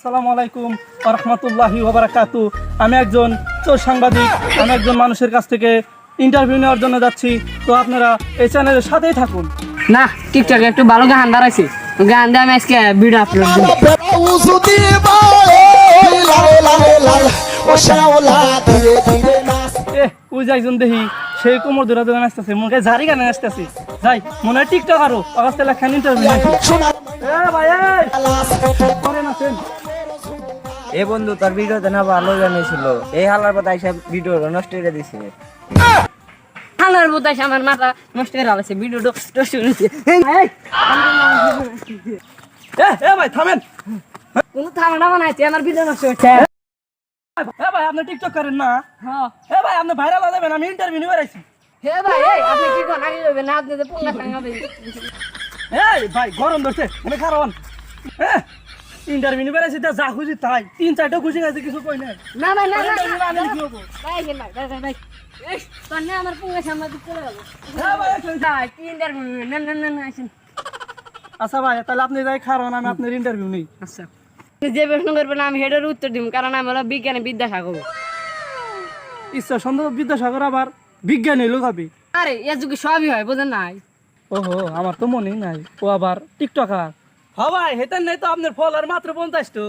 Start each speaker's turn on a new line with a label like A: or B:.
A: আসসালামু আলাইকুম ওয়া রাহমাতুল্লাহি ওয়া বারাকাতুহু। আমি একজন চোর সাংবাদিক। আমি একজন মানুষের কাছ থেকে ইন্টারভিউ নেওয়ার জন্য যাচ্ছি। তো আপনারা এই চ্যানেলের সাথেই থাকুন।
B: না টিকটকে একটু ভালো গান বাড়াইছি, গান দিয়ে আমি আজকে ভিডিও আপলোড দিব।
A: ওই যে একজন দেখি সেই কোমর ধরে ধরে নাচতেছে, মনে হয় ঝাড়ি গানে নাচতেছে। যাই মনে হয় টিকটক আরো অগাস্তে লেখান ইন্টারভিউ ভাই করেন আছেন।
C: এ বন্ধু তোর ভিডিওতে না ভালো জানিয়েছিল, এই হালার কথা হিসাব ভিডিও নষ্ট করে দিছে।
B: আমার বোধহয় আমার মাথা নষ্ট করে আলাইছে, ভিডিও নষ্ট করেছে।
A: ভাই থামেন।
B: কোনো থামা বানাইছে, আমার ভিডিও নষ্ট হচ্ছে।
A: ভাই আপনি টিকটক করেন না?
B: হ্যাঁ
A: ভাই আপনি ভাইরাল হয়ে যাবেন, আমি ইন্টারভিউ নিয়ে বেড়াইছি।
B: হে ভাই, এই আপনি কি কোন আগে যাবেন না, আপনি তো পুঙ্গা সাংবাদিক।
A: ভাই গরম ধরছে মনে কারণ ইন্টারভিউ নিয়ে বেড়াইছি, যা খুশি তাই 3-4টা খুশি গেছে, কিছু কই নাই।
B: না ভাই না না
A: আমি কি হবো?
B: ভাই ভাই ভাই ভাই ভাই এই তোর না আমার পুঙ্গা সাংবাদিক চলে গেল।
A: ভাই আসেন।
B: ভাই কি ইন্টারভিউ না না না না আসেন।
A: আচ্ছা ভাই তাহলে আপনি যাই খারান, আমি আপনার ইন্টারভিউ নেই।
B: আচ্ছা যে প্রশ্ন করবেন আমি হেডের উত্তর দিব, কারণ আমি হলো বিজ্ঞানী বিদ্যাসাগর।
A: ঈশ্বর চন্দ্র বিদ্যাসাগর আবার বিজ্ঞানী লোক হবে?
B: আরে এ যুগে সবই হয়, বোঝেন নাই?
A: ওহো আমার তো মনেই নাই, ও আবার টিকটকার। হ্যাঁ ভাই হেতেন নাই তো আপনার ফলোয়ার মাত্র 50 তো।